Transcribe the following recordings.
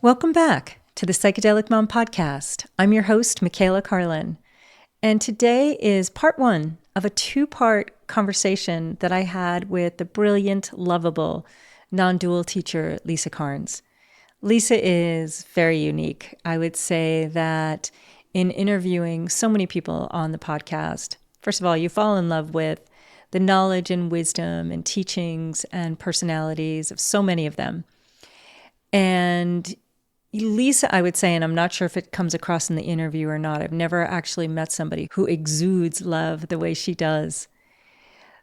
Welcome back to the Psychedelic Mom podcast. I'm your host, Michaela Carlin, and today is part one of a two-part conversation that I had with the brilliant, lovable, non-dual teacher, Lisa Cairns. Lisa is very unique. I would say that in interviewing so many people on the podcast, first of all, you fall in love with the knowledge and wisdom and teachings and personalities of so many of them. And Lisa, I would say, and I'm not sure if it comes across in the interview or not, I've never actually met somebody who exudes love the way she does.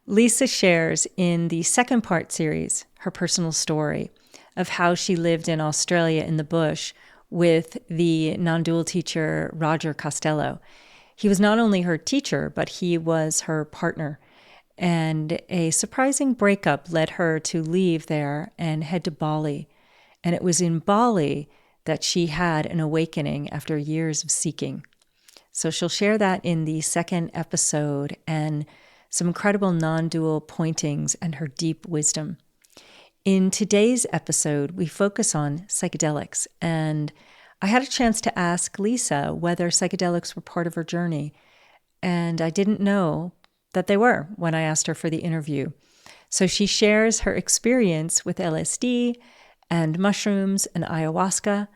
Lisa shares in the second part series her personal story of how she lived in Australia in the bush with the non-dual teacher, Roger Costello. He was not only her teacher, but he was her partner. And a surprising breakup led her to leave there and head to Bali. And it was in Bali that she had an awakening after years of seeking. So she'll share that in the second episode and some incredible non-dual pointings and her deep wisdom. In today's episode, we focus on psychedelics, and I had a chance to ask Lisa whether psychedelics were part of her journey, and I didn't know that they were when I asked her for the interview. So she shares her experience with LSD and mushrooms and ayahuasca,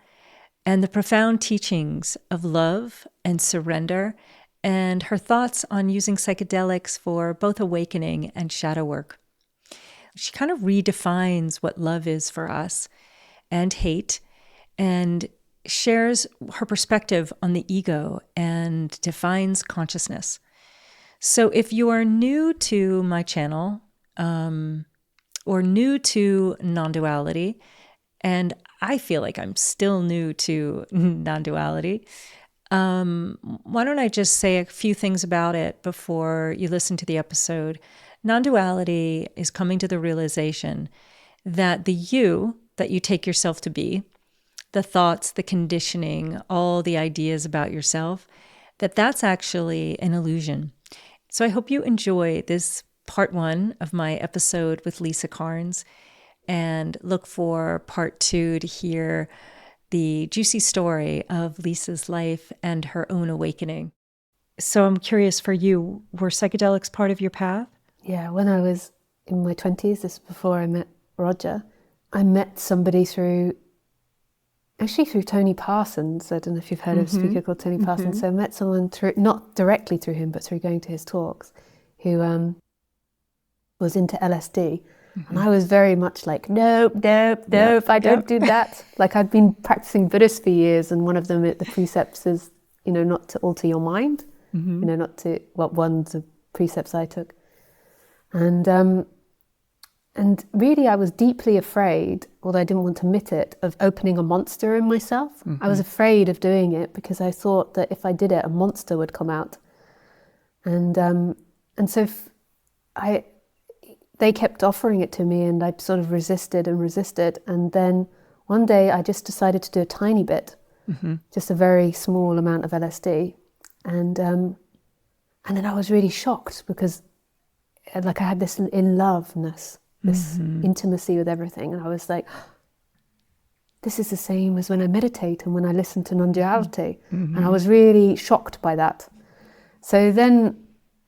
and the profound teachings of love and surrender, and her thoughts on using psychedelics for both awakening and shadow work. She kind of redefines what love is for us and hate, and shares her perspective on the ego and defines consciousness. So if you are new to my channel or new to non-duality, and I feel like I'm still new to non-duality, why don't I just say a few things about it before you listen to the episode? Non-duality is coming to the realization that the you that you take yourself to be, the thoughts, the conditioning, all the ideas about yourself, that's actually an illusion. So I hope you enjoy this part one of my episode with Lisa Cairns, and look for part two to hear the juicy story of Lisa's life and her own awakening. So I'm curious for you, were psychedelics part of your path? Yeah, when I was in my 20s, this is before I met Roger, I met somebody through Tony Parsons. I don't know if you've heard of a speaker called Tony Parsons. So I met someone through, not directly through him, but through going to his talks, who was into LSD. And I was very much like, nope, I don't do that. Like I'd been practicing Buddhist for years, and one of them, the precepts is, not to alter your mind, not to, one of the precepts I took. And really I was deeply afraid, although I didn't want to admit it, of opening a monster in myself. I was afraid of doing it because I thought that if I did it, a monster would come out. And so they kept offering it to me, and I sort of resisted. And then one day I just decided to do a tiny bit, just a very small amount of LSD. And then I was really shocked because I had this in-loveness, this intimacy with everything. And I was like, this is the same as when I meditate and when I listen to non-duality. And I was really shocked by that. So then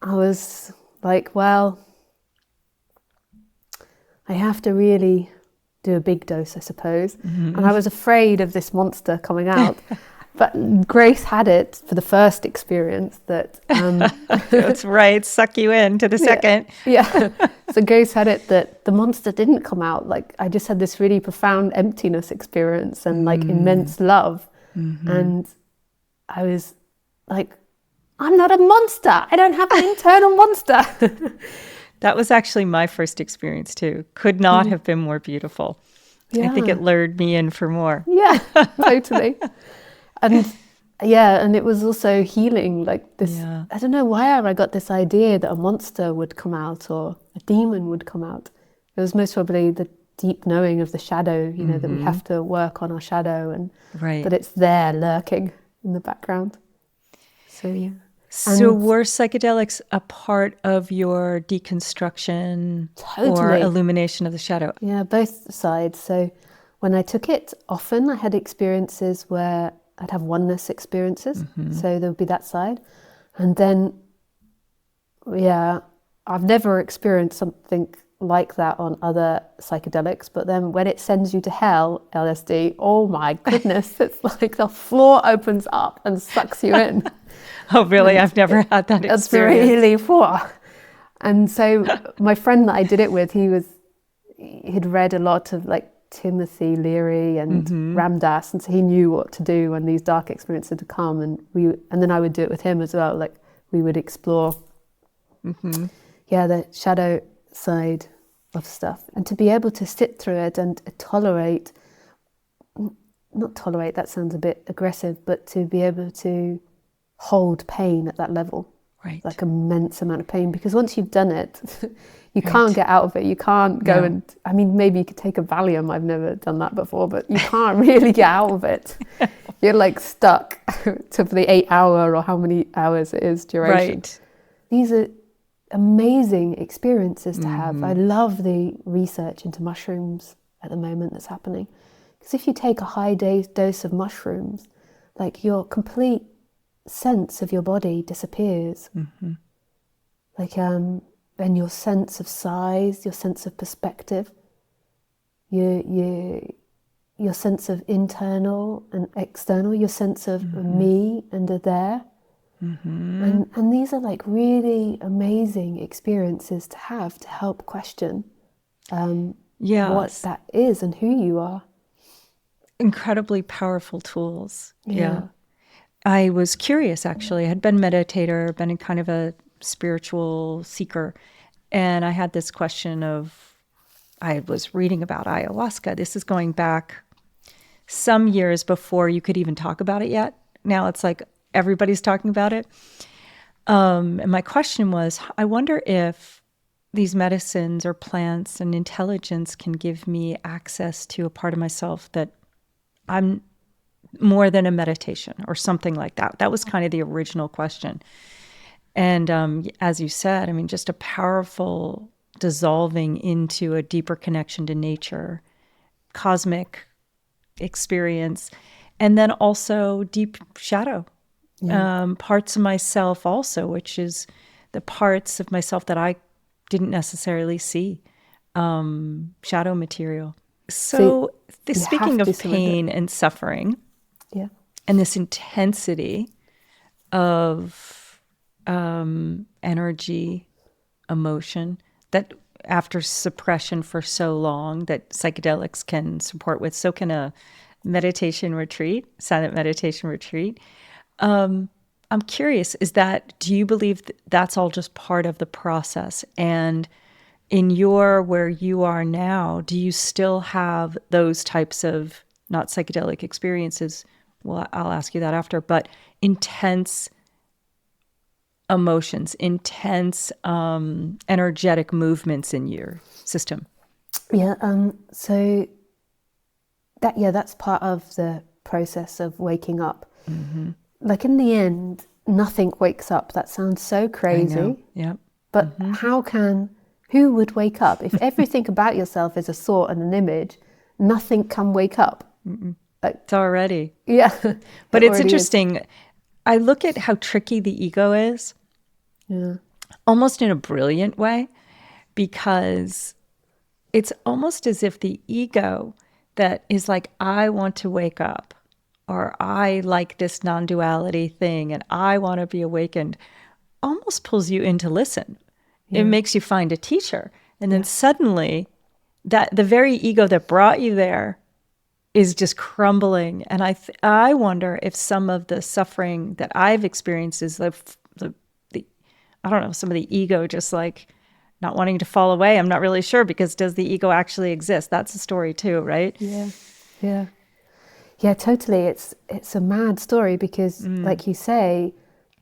I was like, well, I have to really do a big dose, I suppose. And I was afraid of this monster coming out. But Grace had it for the first experience that... That's right, suck you into the second. Yeah. So Grace had it that the monster didn't come out. Like I just had this really profound emptiness experience and like immense love. And I was like, I'm not a monster. I don't have an internal monster. That was actually my first experience too. Could not have been more beautiful. Yeah. I think it lured me in for more. Yeah, totally. And it was also healing, like this, I don't know where I got this idea that a monster would come out or a demon would come out. It was most probably the deep knowing of the shadow, that we have to work on our shadow and that it's there lurking in the background. So, yeah. So were psychedelics a part of your deconstruction or Totally. illumination of the shadow? Yeah, both sides. So when I took it, often I had experiences where I'd have oneness experiences. So there would be that side. And then, yeah, I've never experienced something like that on other psychedelics. But then when it sends you to hell, LSD, oh my goodness, it's like the floor opens up and sucks you in. Oh, really? I've never had that It's experience. really poor. And so my friend that I did it with, he'd read a lot of like Timothy Leary and Ram Dass, and so he knew what to do when these dark experiences would come. And then I would do it with him as well. Like we would explore, the shadow side of stuff, and to be able to sit through it and not tolerate. That sounds a bit aggressive, but to be able to hold pain at that level. Right. Like immense amount of pain, because once you've done it, you can't get out of it. You can't go and, I mean, maybe you could take a Valium. I've never done that before, but you can't really get out of it. You're like stuck to the 8 hour or how many hours it is duration. Right. These are amazing experiences to have. I love the research into mushrooms at the moment that's happening. Because if you take a high dose of mushrooms, like your complete sense of your body disappears. Like and your sense of size, your sense of perspective, your sense of internal and external, your sense of me and the there. And these are like really amazing experiences to have to help question what that is and who you are. Incredibly powerful tools. Yeah. I was curious, actually. I had been a meditator, been in kind of a spiritual seeker. And I had this question I was reading about ayahuasca. This is going back some years before you could even talk about it yet. Now it's like everybody's talking about it. And my question was, I wonder if these medicines or plants and intelligence can give me access to a part of myself that I'm more than a meditation or something like that. That was kind of the original question. And as you said, I mean, just a powerful dissolving into a deeper connection to nature, cosmic experience, and then also deep shadow, parts of myself also, which is the parts of myself that I didn't necessarily see, shadow material. So speaking of pain and suffering, and this intensity of energy, emotion, that after suppression for so long that psychedelics can support with, so can a meditation retreat, silent meditation retreat. I'm curious, do you believe that's all just part of the process? And in where you are now, do you still have those types of, not psychedelic experiences? Well, I'll ask you that after, but intense emotions, intense energetic movements in your system. So that's part of the process of waking up. Like in the end, nothing wakes up. That sounds so crazy. I know. Yeah. But who would wake up? If everything about yourself is a thought and an image, nothing can wake up. It's already. Yeah. But it's interesting. I look at how tricky the ego is. Yeah. Almost in a brilliant way, because it's almost as if the ego that is like, I want to wake up, or I like this non-duality thing and I want to be awakened, almost pulls you in to listen. It makes you find a teacher. And then suddenly that the very ego that brought you there is just crumbling. And I wonder if some of the suffering that I've experienced is the I don't know, some of the ego just like not wanting to fall away. I'm not really sure, because does the ego actually exist? That's a story too, right? Yeah, totally. It's a mad story because, like you say,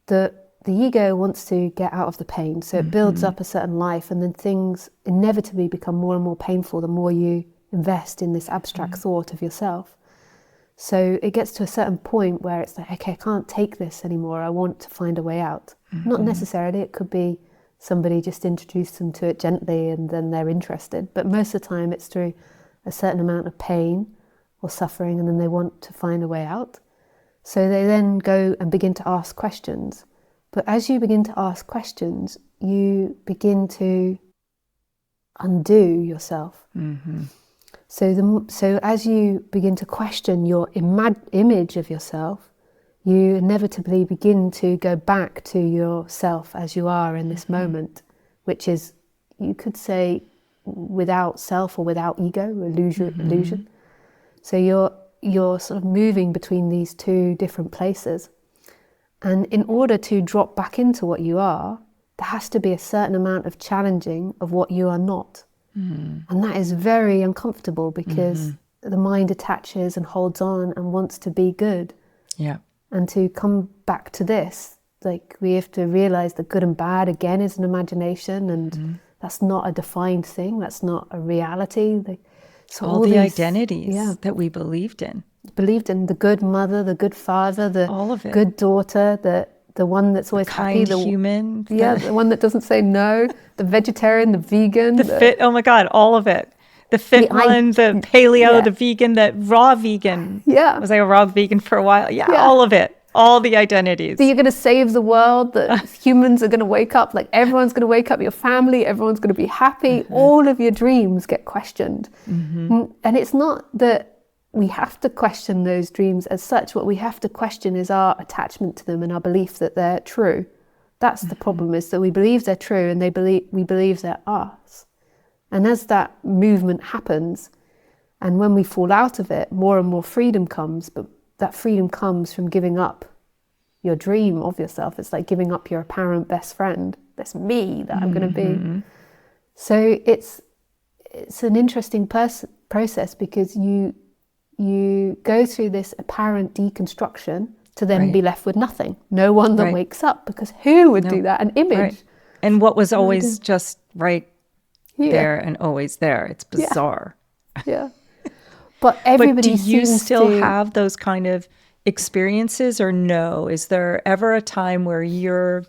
the ego wants to get out of the pain, so it builds up a certain life, and then things inevitably become more and more painful the more you invest in this abstract thought of yourself. So it gets to a certain point where it's like, okay, I can't take this anymore. I want to find a way out. Not necessarily, it could be somebody just introduced them to it gently and then they're interested. But most of the time it's through a certain amount of pain or suffering, and then they want to find a way out. So they then go and begin to ask questions. But as you begin to ask questions, you begin to undo yourself. So as you begin to question your image of yourself, you inevitably begin to go back to yourself as you are in this moment, which is, you could say, without self or without ego, illusion. So you're sort of moving between these two different places. And in order to drop back into what you are, there has to be a certain amount of challenging of what you are not. And that is very uncomfortable because the mind attaches and holds on and wants to be good. Yeah. And to come back to this, like, we have to realize that good and bad, again, is an imagination, and that's not a defined thing. That's not a reality. So all the identities that we believed in. Believed in the good mother, the good father, the all of it. Good daughter, the one that's always kind happy, human. The one that doesn't say no, the vegetarian, the vegan. The fit, oh my God, all of it. The fit one, the paleo, the vegan, the raw vegan. Yeah. Was I a raw vegan for a while? Yeah, all of it. All the identities. That you're going to save the world, that humans are going to wake up, like everyone's going to wake up, your family, everyone's going to be happy. All of your dreams get questioned. And it's not that we have to question those dreams as such. What we have to question is our attachment to them and our belief that they're true. That's the problem, is that we believe they're true and we believe they're ours. And as that movement happens, and when we fall out of it, more and more freedom comes, but that freedom comes from giving up your dream of yourself. It's like giving up your apparent best friend. That's me that I'm going to be. So it's an interesting process, because you go through this apparent deconstruction to then be left with nothing. No one that wakes up, because who would do that? An image. And what was always just there and always there. It's bizarre. Yeah. But everybody but do you seems still to have those kind of experiences, or no? Is there ever a time where you're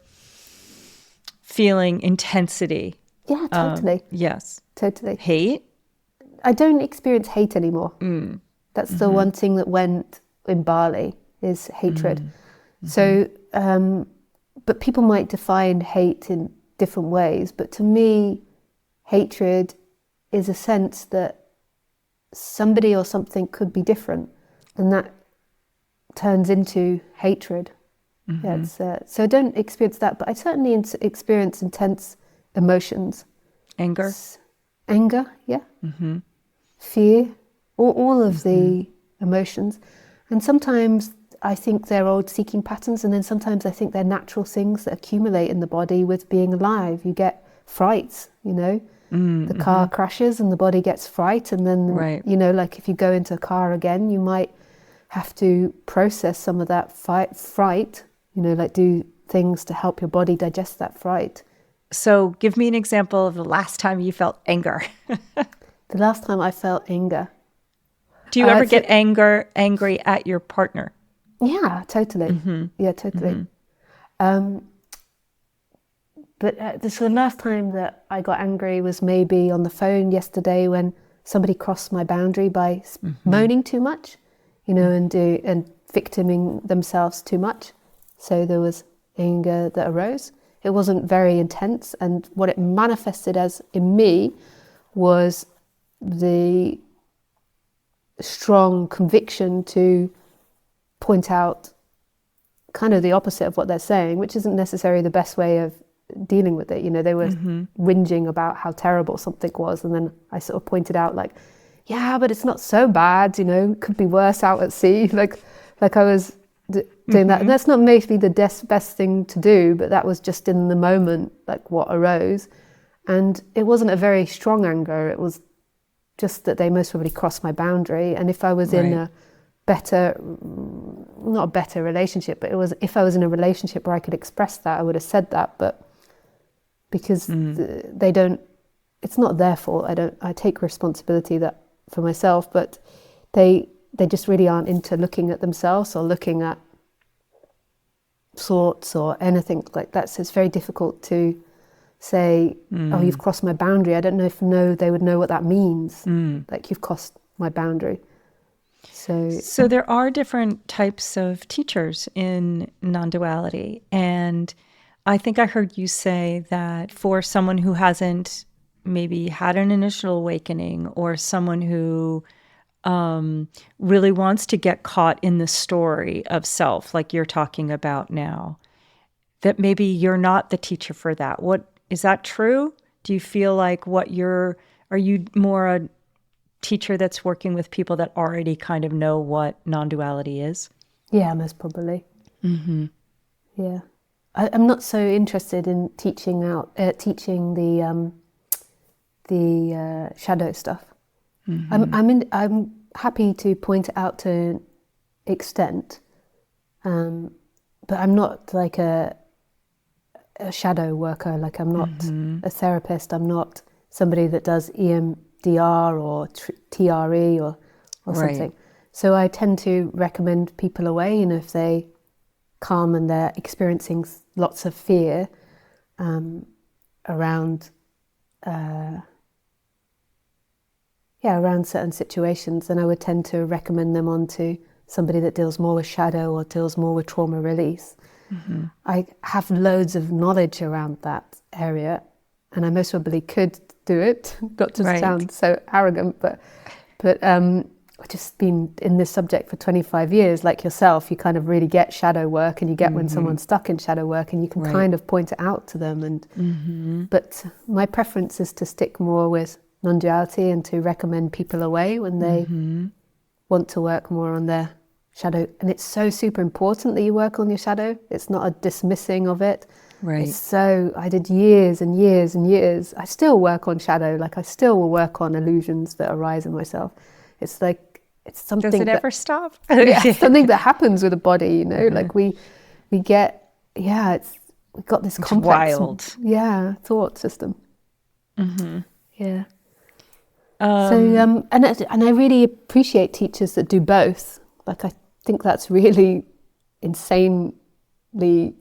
feeling intensity? Yeah, totally. Yes. Totally. Hate? I don't experience hate anymore. That's the one thing that went in Bali, is hatred. So, but people might define hate in different ways. But to me, hatred is a sense that somebody or something could be different, and that turns into hatred. So I don't experience that, but I certainly experience intense emotions. Anger? Anger, yeah. Fear, all of the emotions. And sometimes I think they're old seeking patterns, and then sometimes I think they're natural things that accumulate in the body with being alive. You get frights, the car crashes and the body gets fright, and then, like if you go into a car again, you might have to process some of that fright, like do things to help your body digest that fright. So give me an example of the last time you felt anger. The last time I felt anger. Do you ever get angry at your partner? Yeah, totally. Yeah, totally. But the last time that I got angry was maybe on the phone yesterday, when somebody crossed my boundary by moaning too much, and victiming themselves too much. So there was anger that arose. It wasn't very intense, and what it manifested as in me was the strong conviction to point out kind of the opposite of what they're saying, which isn't necessarily the best way of dealing with it. They were whinging about how terrible something was, and then I sort of pointed out, like, yeah, but it's not so bad, it could be worse out at sea, like I was doing that. And that's not maybe the best thing to do, but that was just in the moment, like what arose. And it wasn't a very strong anger. It was just that they most probably crossed my boundary. And if I was in a better, not a better relationship, but if I was in a relationship where I could express that, I would have said that. But because they don't, it's not their fault. I take responsibility for myself, but they just really aren't into looking at themselves or looking at thoughts or anything like that. So it's very difficult to say, oh, you've crossed my boundary. I don't know if they would know what that means. Like, you've crossed my boundary. So there are different types of teachers in non-duality. And I think I heard you say that for someone who hasn't maybe had an initial awakening, or someone who really wants to get caught in the story of self, like you're talking about now, that maybe you're not the teacher for that. Is that true? Do you feel like are you more a teacher that's working with people that already kind of know what non-duality is? Yeah, most probably. Yeah. I'm not so interested in teaching the shadow stuff. I'm happy to point it out to an extent, but I'm not like a shadow worker. Like, I'm not a therapist. I'm not somebody that does EMDR or TRE or something. So I tend to recommend people away, if they come and they're experiencing lots of fear around certain situations, then I would tend to recommend them on to somebody that deals more with shadow or deals more with trauma release. I have loads of knowledge around that area, and I most probably could do it, not to sound so arrogant, but I've just been in this subject for 25 years, like yourself. You kind of really get shadow work, and you get when someone's stuck in shadow work, and you can kind of point it out to them. And but my preference is to stick more with non-duality and to recommend people away when they want to work more on their shadow. And it's so super important that you work on your shadow. It's not a dismissing of it. I did years and years and years. I still work on shadow. Like, I still will work on illusions that arise in myself. It's like, it's something. Does it ever stop? It's something that happens with the body, like we get, we've got this complex, wild, thought system. So and I really appreciate teachers that do both. Like, I think that's really insanely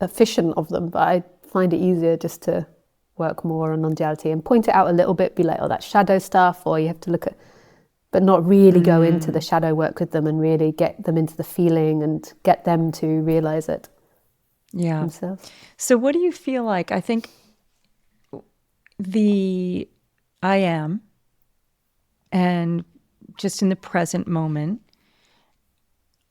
efficient of them, but I find it easier just to work more on non-duality and point it out a little bit, be like, oh, that's shadow stuff, or you have to look at, but not really go into the shadow work with them and really get them into the feeling and get them to realize it themselves. So what do you feel like? I think I am, and just in the present moment,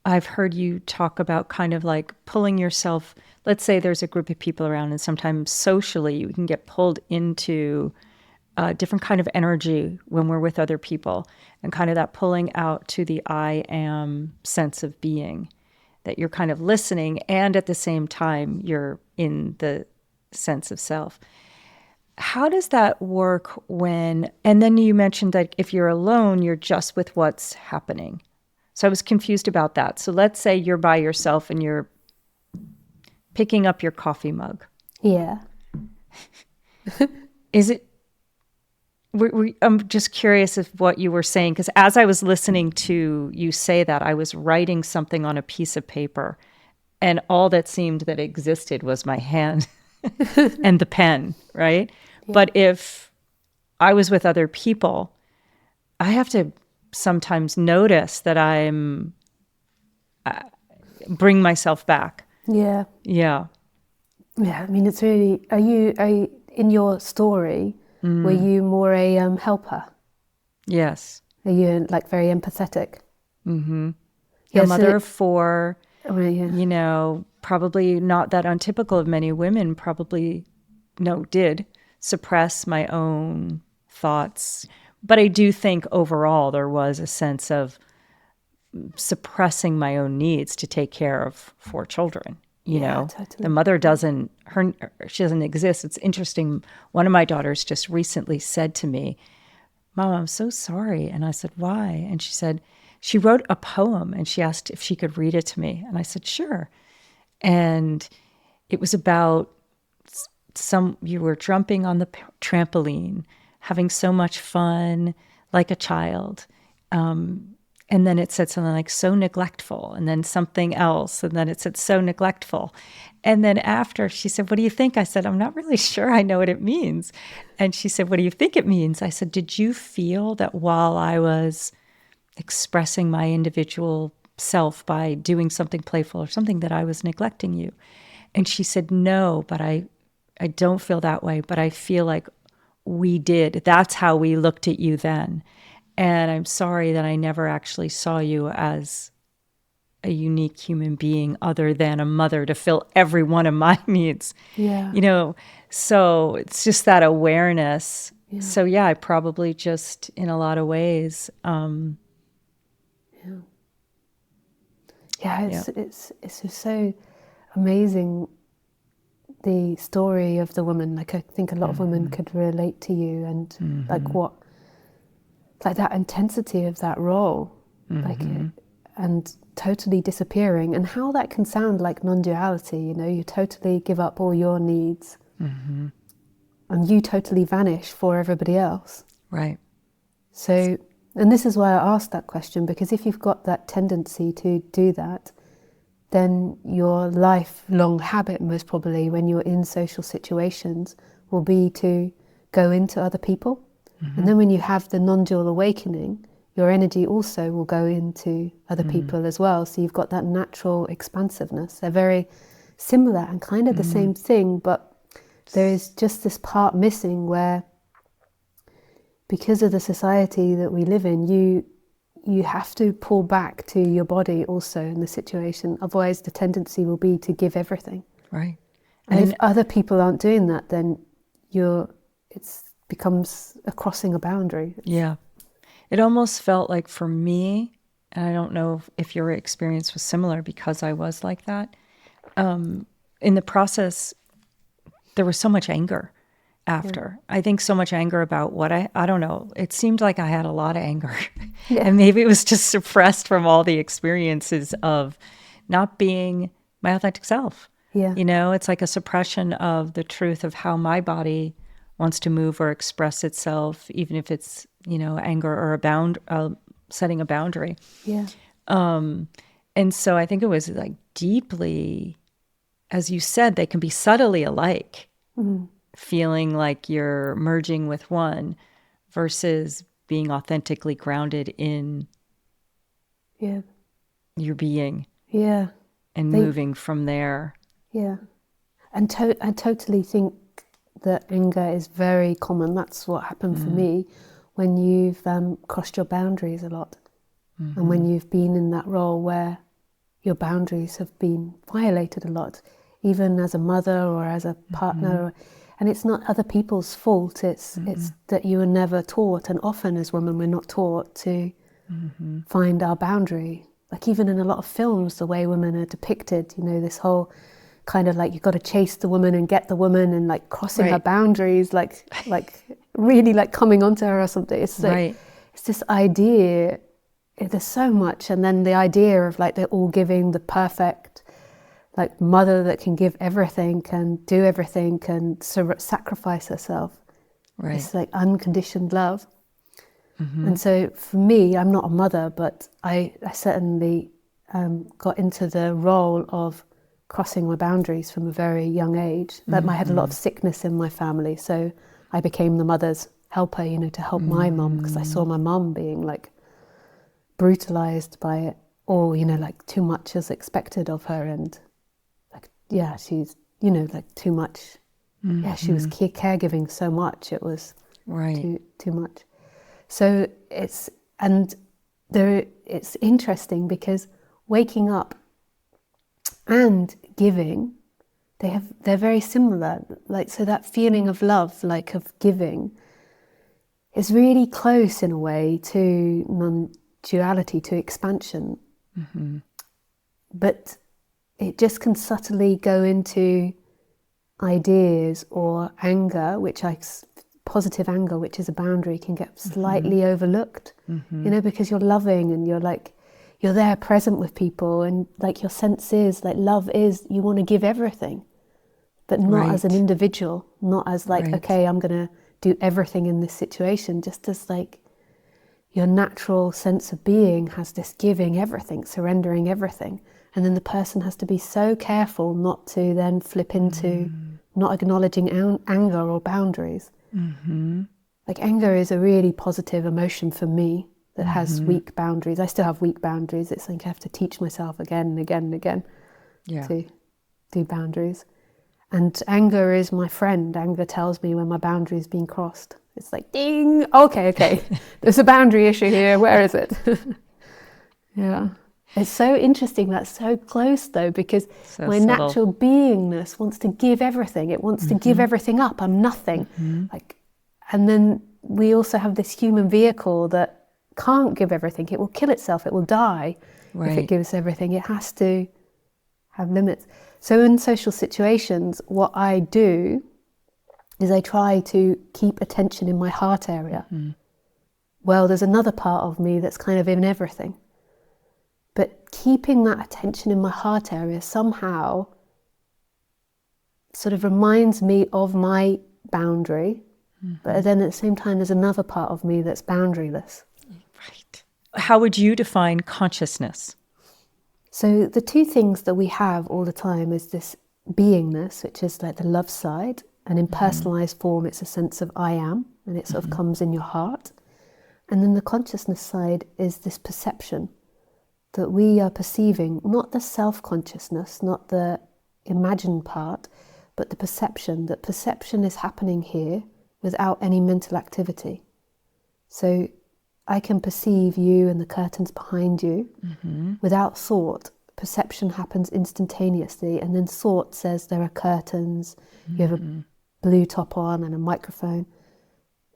I've heard you talk about kind of like pulling yourself. Let's say there's a group of people around, and sometimes socially you can get pulled into a different kind of energy when we're with other people, and kind of that pulling out to the I am sense of being, that you're kind of listening, and at the same time you're in the sense of self. How does that work and then you mentioned that if you're alone, you're just with what's happening. So I was confused about that. So let's say you're by yourself and you're picking up your coffee mug. Yeah. Is it, I'm just curious of what you were saying, because as I was listening to you say that, I was writing something on a piece of paper, and all that seemed that existed was my hand and the pen, right? Yeah. But if I was with other people, I have to sometimes notice that I'm bring myself back. Yeah. Yeah. Yeah. I mean, it's really. Are you in your story? Were you more a helper? Yes. Are you like very empathetic? Mm-hmm. Yeah, mother of four. You know, probably not that untypical of many women. Probably did suppress my own thoughts. But I do think overall there was a sense of suppressing my own needs to take care of 4 children. You know, totally. The mother she doesn't exist. It's interesting. One of my daughters just recently said to me, "Mom, I'm so sorry." And I said, "Why?" And she said, she wrote a poem and she asked if she could read it to me. And I said, "Sure." And it was about you were jumping on the trampoline, having so much fun like a child. And then it said something like so neglectful, and then something else. And then it said so neglectful. And then after she said, what do you think? I said, I'm not really sure I know what it means. And she said, what do you think it means? I said, did you feel that while I was expressing my individual self by doing something playful or something that I was neglecting you? And she said, no, but I don't feel that way, but I feel like we did. That's how we looked at you then. And I'm sorry that I never actually saw you as a unique human being other than a mother to fill every one of my needs. Yeah. You know, so it's just that awareness. Yeah. So yeah, I probably just, in a lot of ways, it's just so amazing, the story of the woman. Like, I think a lot of women could relate to you, and like that intensity of that role, and totally disappearing, and how that can sound like non-duality. You know, you totally give up all your needs, and you totally vanish for everybody else. Right. So, and this is why I asked that question, because if you've got that tendency to do that, then your lifelong habit, most probably, when you're in social situations, will be to go into other people. And then when you have the non-dual awakening, your energy also will go into other people as well. So you've got that natural expansiveness. They're very similar and kind of the same thing, but there is just this part missing where, because of the society that we live in, you have to pull back to your body also in the situation. Otherwise, the tendency will be to give everything. Right. And if other people aren't doing that, then it becomes a crossing a boundary. Yeah. It almost felt like, for me, and I don't know if your experience was similar, because I was like that, in the process, there was so much anger after. I think so much anger about what I don't know. It seemed like I had a lot of anger. And maybe it was just suppressed from all the experiences of not being my authentic self. Yeah. You know, it's like a suppression of the truth of how my body wants to move or express itself, even if it's, you know, anger or setting a boundary. Yeah. And so I think it was like deeply, as you said, they can be subtly alike, feeling like you're merging with one versus being authentically grounded in your being. Yeah. And moving from there. Yeah. And I totally think that anger is very common. That's what happened for me when you've crossed your boundaries a lot. And when you've been in that role where your boundaries have been violated a lot, even as a mother or as a partner. And it's not other people's fault. It's that you were never taught. And often as women, we're not taught to find our boundary. Like, even in a lot of films, the way women are depicted, you know, this whole kind of like, you've got to chase the woman and get the woman, and like crossing her boundaries, like really like coming onto her or something. It's like, it's this idea, there's so much. And then the idea of like, they're all giving the perfect like mother that can give everything, can do everything, can sacrifice herself. Right. It's like unconditioned love. And so for me, I'm not a mother, but I certainly got into the role of crossing my boundaries from a very young age. Like, I had a lot of sickness in my family, so I became the mother's helper, you know, to help my mum, because I saw my mum being like brutalized by it, or, you know, like too much is expected of her, and like, yeah, she's, you know, like too much. Yeah, she was caregiving so much, it was too much. So it's interesting because waking up and giving, they're very similar. Like, so that feeling of love, like of giving, is really close in a way to non-duality, to expansion. But it just can subtly go into ideas or anger, positive anger, which is a boundary, can get slightly overlooked, you know, because you're loving and you're like, you're there present with people, and like your sense is like, love is, you want to give everything, but not as an individual, not as like, okay, I'm going to do everything in this situation, just as like, your natural sense of being has this giving everything, surrendering everything. And then the person has to be so careful not to then flip into not acknowledging anger or boundaries. Like anger is a really positive emotion for me that has weak boundaries. I still have weak boundaries. It's like I have to teach myself again and again and again to do boundaries. And anger is my friend. Anger tells me when my boundary is being crossed. It's like, ding, okay. There's a boundary issue here. Where is it? Yeah. It's so interesting. That's so close though, because my subtle natural beingness wants to give everything. It wants to give everything up. I'm nothing. Like, and then we also have this human vehicle that can't give everything. It will kill itself. It will die if it gives everything. It has to have limits. So in social situations, what I do is I try to keep attention in my heart area. Well, there's another part of me that's kind of in everything. But keeping that attention in my heart area somehow sort of reminds me of my boundary. But then at the same time, there's another part of me that's boundaryless. Right. How would you define consciousness? So the two things that we have all the time is this beingness, which is like the love side. And in personalized form, it's a sense of I am, and it sort of comes in your heart. And then the consciousness side is this perception that we are perceiving, not the self-consciousness, not the imagined part, but the perception, that perception is happening here without any mental activity. So I can perceive you and the curtains behind you without thought. Perception happens instantaneously, and then thought says there are curtains, you have a blue top on and a microphone,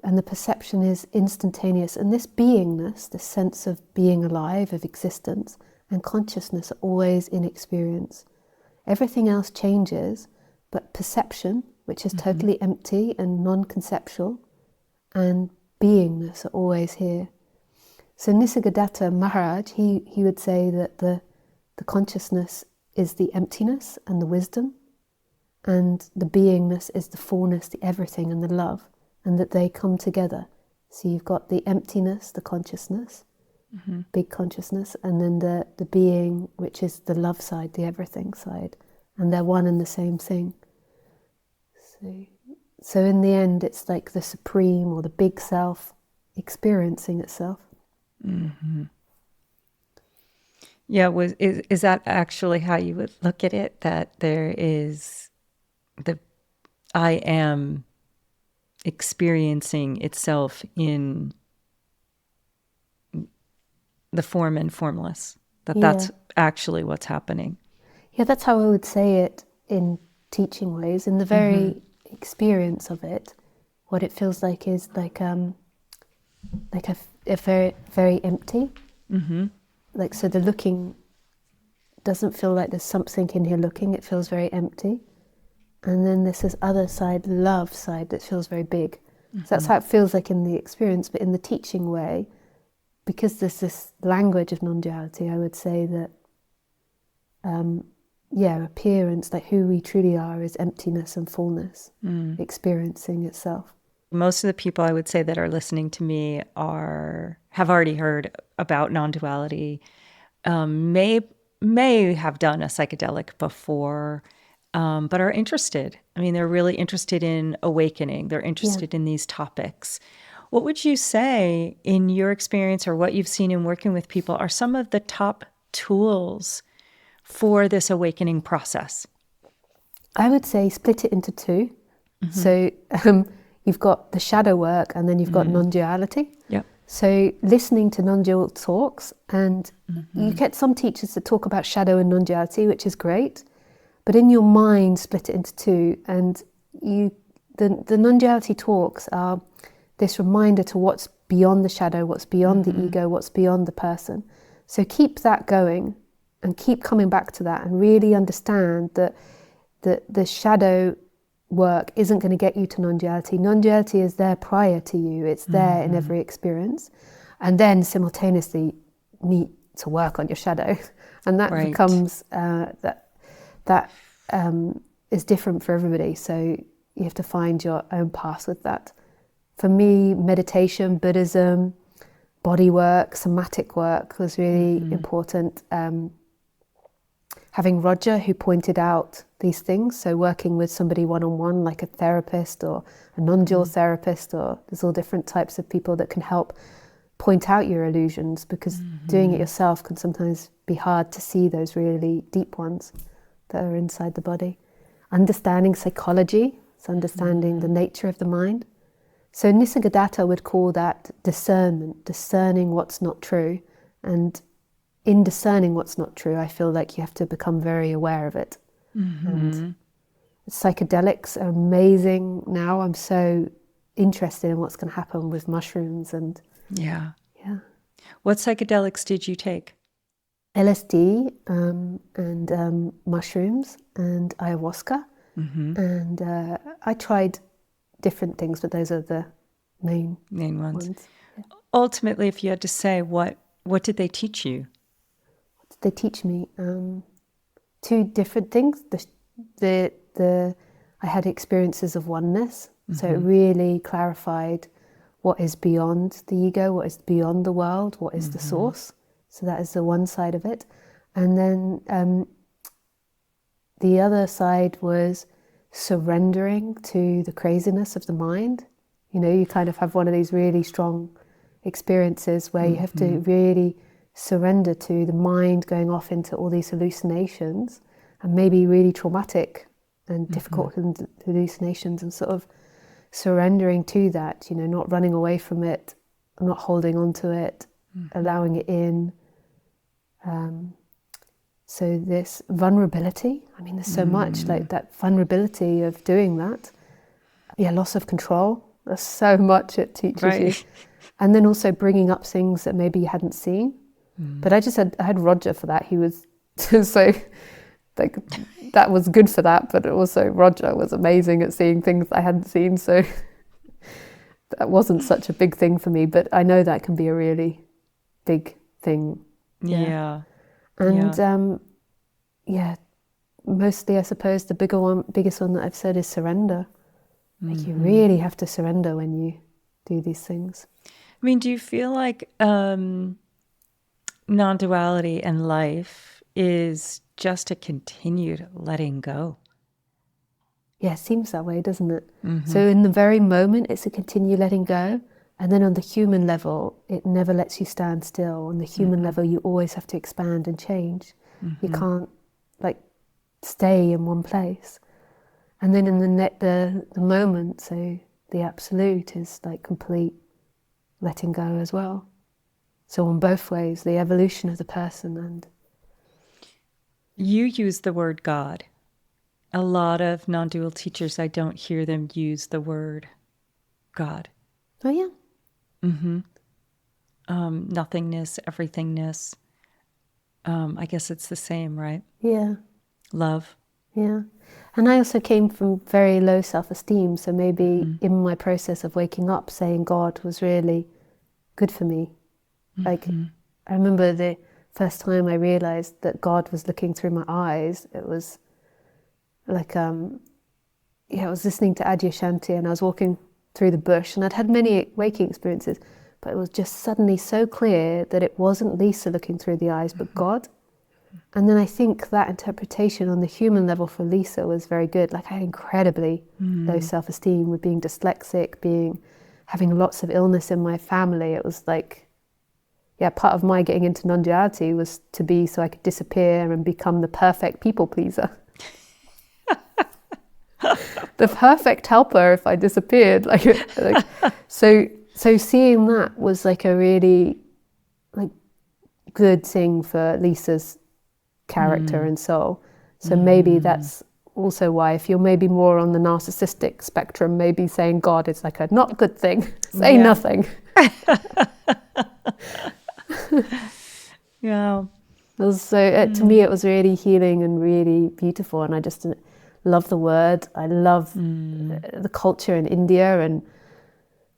and the perception is instantaneous. And this beingness, this sense of being alive, of existence, and consciousness are always in experience. Everything else changes, but perception, which is totally empty and non-conceptual, and beingness are always here. So Nisargadatta Maharaj, he would say that the consciousness is the emptiness and the wisdom, and the beingness is the fullness, the everything and the love, and that they come together. So you've got the emptiness, the consciousness, big consciousness, and then the being, which is the love side, the everything side, and they're one and the same thing. So in the end, it's like the supreme or the big self experiencing itself. Yeah, is that actually how you would look at it? That there is the I am experiencing itself in the form and formless, that's actually what's happening. Yeah, that's how I would say it in teaching ways. In the very experience of it, what it feels like is like a very, very empty. Like, so the looking doesn't feel like there's something in here looking, it feels very empty. And then there's this other side, love side, that feels very big. So that's how it feels like in the experience, but in the teaching way, because there's this language of non-duality, I would say that, appearance, like who we truly are, is emptiness and fullness, experiencing itself. Most of the people I would say that are listening to me have already heard about non-duality, may have done a psychedelic before, but are interested. I mean, they're really interested in awakening. They're interested in these topics. What would you say, in your experience or what you've seen in working with people, are some of the top tools for this awakening process? I would say split it into two. So you've got the shadow work, and then you've got non-duality. Yep. So listening to non-dual talks, and you get some teachers that talk about shadow and non-duality, which is great, but in your mind split it into two, and the non-duality talks are this reminder to what's beyond the shadow, what's beyond the ego, what's beyond the person. So keep that going and keep coming back to that, and really understand that the shadow work isn't going to get you to non-duality. Non-duality is there prior to you. It's there in every experience. And then simultaneously need to work on your shadow. And that becomes, that is different for everybody. So you have to find your own path with that. For me, meditation, Buddhism, body work, somatic work was really important. Having Roger, who pointed out these things, so working with somebody one-on-one, like a therapist or a non-dual therapist, or there's all different types of people that can help point out your illusions, because doing it yourself can sometimes be hard to see those really deep ones that are inside the body. Understanding psychology, so understanding the nature of the mind. So Nisargadatta would call that discernment, discerning what's not true. And in discerning what's not true, I feel like you have to become very aware of it. And psychedelics are amazing now. I'm so interested in what's going to happen with mushrooms and yeah. What psychedelics did you take? LSD and mushrooms and ayahuasca. And I tried different things, but those are the main ones. Yeah. Ultimately, if you had to say, what did they teach you? What did they teach me? Two different things. I had experiences of oneness, so it really clarified what is beyond the ego, what is beyond the world, what is the source. So that is the one side of it. And then the other side was surrendering to the craziness of the mind. You know, you kind of have one of these really strong experiences where you have to really surrender to the mind going off into all these hallucinations, and maybe really traumatic and difficult hallucinations, and sort of surrendering to that, you know, not running away from it, not holding on to it, allowing it in. So this vulnerability, I mean, there's so much, like that vulnerability of doing that. Yeah, loss of control. There's so much it teaches you. And then also bringing up things that maybe you hadn't seen. But I had Roger for that. He was so, like, that was good for that. But also Roger was amazing at seeing things I hadn't seen. So that wasn't such a big thing for me. But I know that can be a really big thing. Yeah. And mostly I suppose the biggest one that I've said is surrender. Like you really have to surrender when you do these things. I mean, do you feel like non-duality and life is just a continued letting go? Yeah, it seems that way, doesn't it? So in the very moment, it's a continue letting go. And then on the human level, it never lets you stand still. On the human level, you always have to expand and change. You can't, like, stay in one place. And then in the moment, so the absolute is like complete letting go as well. So on both ways, the evolution of the person. And you use the word God. A lot of non-dual teachers, I don't hear them use the word God. Oh yeah. Nothingness, everythingness. I guess it's the same, right? Yeah. Love. Yeah. And I also came from very low self-esteem, so maybe in my process of waking up, saying God was really good for me. Like, I remember the first time I realized that God was looking through my eyes. It was like, I was listening to Adyashanti and I was walking through the bush, and I'd had many waking experiences, but it was just suddenly so clear that it wasn't Lisa looking through the eyes, but God. And then I think that interpretation on the human level for Lisa was very good. Like, I had incredibly low self-esteem with being dyslexic, having lots of illness in my family. It was like, part of my getting into non-duality was to be so I could disappear and become the perfect people pleaser. The perfect helper if I disappeared. So seeing that was like a really like good thing for Lisa's character and soul. So maybe that's also why, if you're maybe more on the narcissistic spectrum, maybe saying God is like a not good thing. Say nothing. Yeah. To me it was really healing and really beautiful, and I just love the word. I love the culture in India and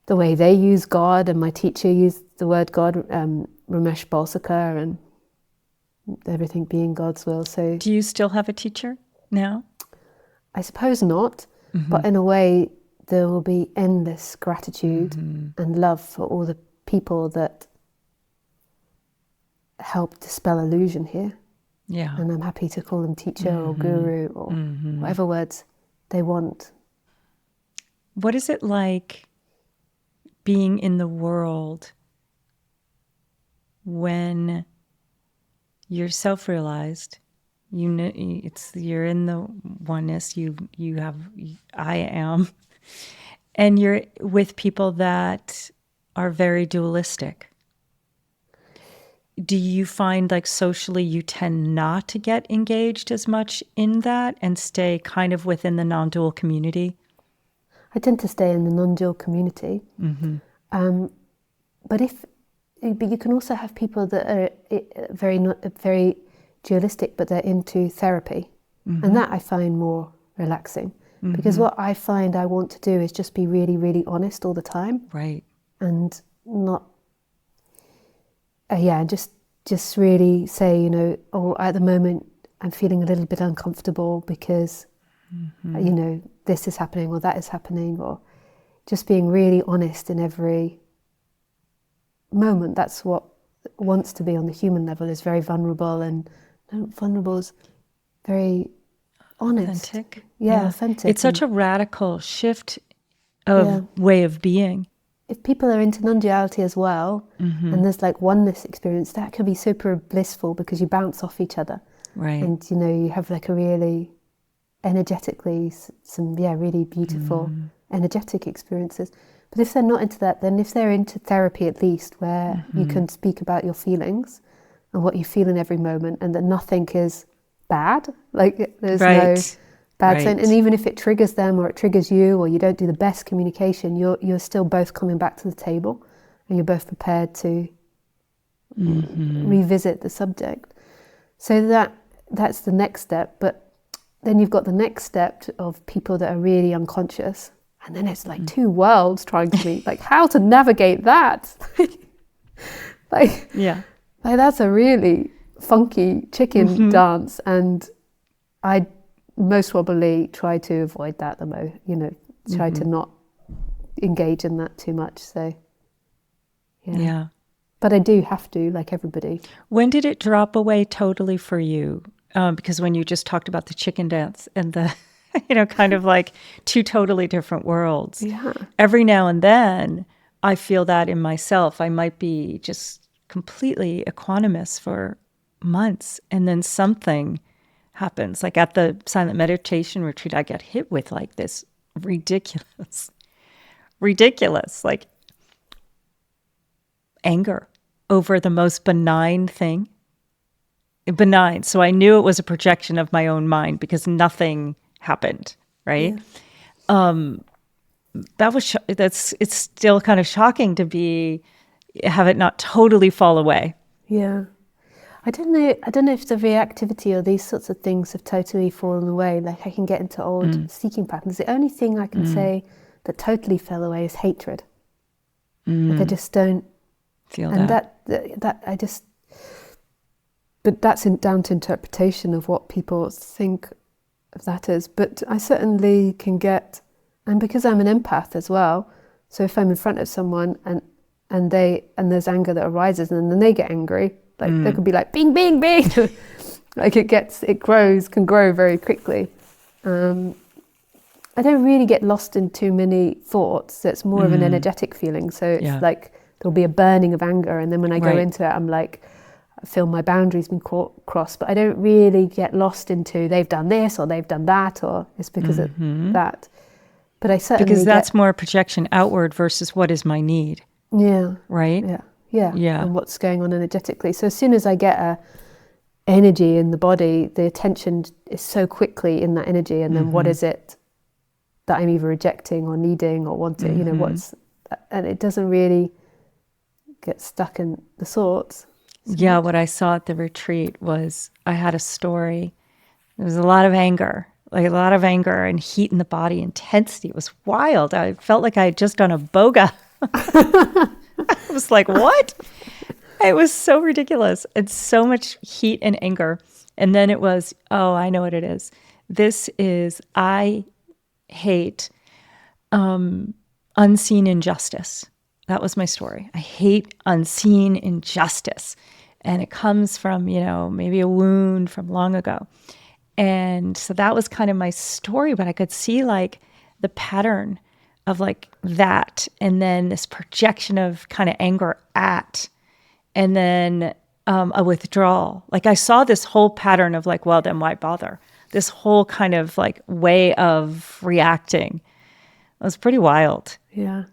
the way they use God, and my teacher used the word God, Ramesh Balsekar, and everything being God's will. So do you still have a teacher now? I suppose not, but in a way there will be endless gratitude and love for all the people that help dispel illusion here. Yeah. And I'm happy to call them teacher or guru or whatever words they want. What is it like being in the world when you're self-realized? You know, you're in the oneness. I am, and you're with people that are very dualistic. Do you find like socially you tend not to get engaged as much in that and stay kind of within the non-dual community? I tend to stay in the non-dual community. But you can also have people that are very dualistic, but they're into therapy. And that I find more relaxing. Because what I find I want to do is just be really, really honest all the time. Right. And not... just really say, you know, oh, at the moment I'm feeling a little bit uncomfortable because, you know, this is happening or that is happening, or just being really honest in every moment. That's what wants to be on the human level, is very vulnerable, and vulnerable is very honest. Authentic. Yeah, authentic. It's such a radical shift of way of being. If people are into non-duality as well, and there's like oneness experience, that can be super blissful because you bounce off each other. Right. And, you know, you have like a really energetically, some really beautiful energetic experiences. But if they're not into that, then if they're into therapy at least, where you can speak about your feelings and what you feel in every moment, and that nothing is bad, like there's no bad thing. And even if it triggers them or it triggers you, or you don't do the best communication, you're still both coming back to the table, and you're both prepared to revisit the subject. So that's the next step. But then you've got the next step of people that are really unconscious, and then it's like two worlds trying to meet. Like, how to navigate that? like that's a really funky chicken dance, and I most probably try to avoid that the most. You know, try to not engage in that too much. So yeah. But I do have to, like everybody. When did it drop away totally for you? Because when you just talked about the chicken dance and the, you know, kind of like two totally different worlds. Yeah. Every now and then I feel that in myself. I might be just completely equanimous for months, and then something happens. Like at the silent meditation retreat, I get hit with like this ridiculous, like anger over the most benign thing. Benign. So I knew it was a projection of my own mind because nothing happened, right? Yeah. It's still kind of shocking to have it not totally fall away. Yeah. I don't know if the reactivity or these sorts of things have totally fallen away. Like I can get into old seeking patterns. The only thing I can say that totally fell away is hatred. Like I just don't feel and that I just. But that's down to interpretation of what people think of that as. But I certainly can get, and because I'm an empath as well, so if I'm in front of someone and there's anger that arises, and then they get angry, like they could be like bing bing bing, like can grow very quickly. I don't really get lost in too many thoughts. It's more of an energetic feeling. So it's like there'll be a burning of anger, and then when I go into it, I'm like, I feel my boundaries been crossed, but I don't really get lost into they've done this or they've done that, or it's because of that. But I certainly because that's more projection outward versus what is my need. Yeah. Right? Yeah. And what's going on energetically. So as soon as I get a energy in the body, the attention is so quickly in that energy, and then what is it that I'm either rejecting or needing or wanting, you know, and it doesn't really get stuck in the thoughts. Yeah, what I saw at the retreat was I had a story. There was a lot of anger and heat in the body, intensity. It was wild. I felt like I had just done a boga. I was like, what? It was so ridiculous. And so much heat and anger. And then it was, oh, I know what it is. I hate unseen injustice. That was my story. I hate unseen injustice. And it comes from, maybe a wound from long ago. And so that was kind of my story, but I could see like the pattern of like that, and then this projection of kind of anger at, and then a withdrawal. Like I saw this whole pattern of like, well, then why bother? This whole kind of like way of reacting. It was pretty wild. Yeah.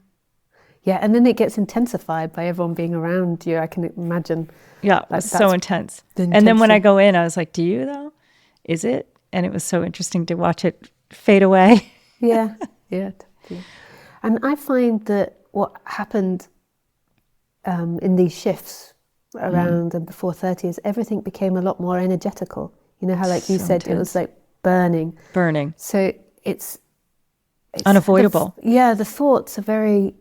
Yeah, and then it gets intensified by everyone being around you. I can imagine. Yeah, it was so intense. And then when I go in, I was like, do you though? Is it? And it was so interesting to watch it fade away. Yeah, totally. And I find that what happened in these shifts around and before 30 is everything became a lot more energetical. You know how, like you said, intense. It was like burning. So it's unavoidable. The thoughts are very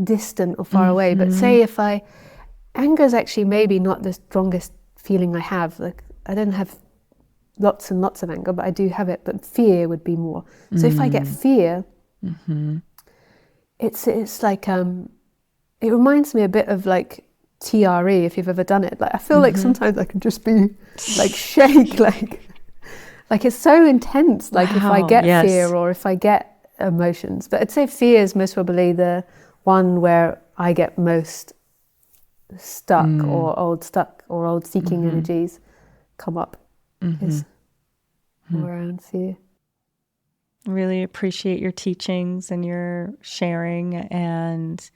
distant or far away. But say if anger is actually maybe not the strongest feeling I have. Like I don't have lots and lots of anger, but I do have it. But fear would be more. So if I get fear, it's like it reminds me a bit of like TRE, if you've ever done it. Like I feel like sometimes I can just be like shake, like it's so intense. Like if I get fear or if I get emotions, but I'd say fear is most probably the one where I get most stuck or old seeking energies come up. Is more around fear. Really appreciate your teachings and your sharing and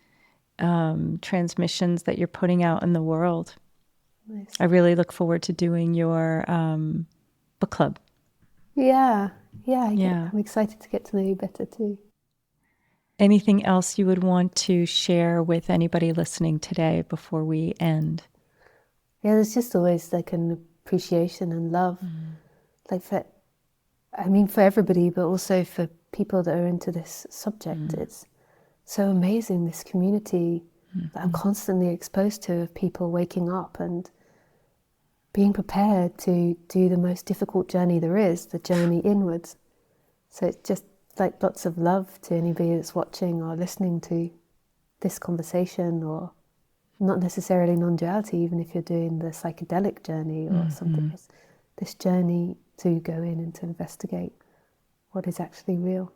transmissions that you're putting out in the world. Nice. I really look forward to doing your book club. Yeah. I'm excited to get to know you better too. Anything else you would want to share with anybody listening today before we end? Yeah, there's just always like an appreciation and love, like for everybody, but also for people that are into this subject. It's so amazing, this community that I'm constantly exposed to of people waking up and being prepared to do the most difficult journey there is, the journey inwards. So it's just like lots of love to anybody that's watching or listening to this conversation, or not necessarily non-duality, even if you're doing the psychedelic journey or something. It's this journey to go in and to investigate what is actually real.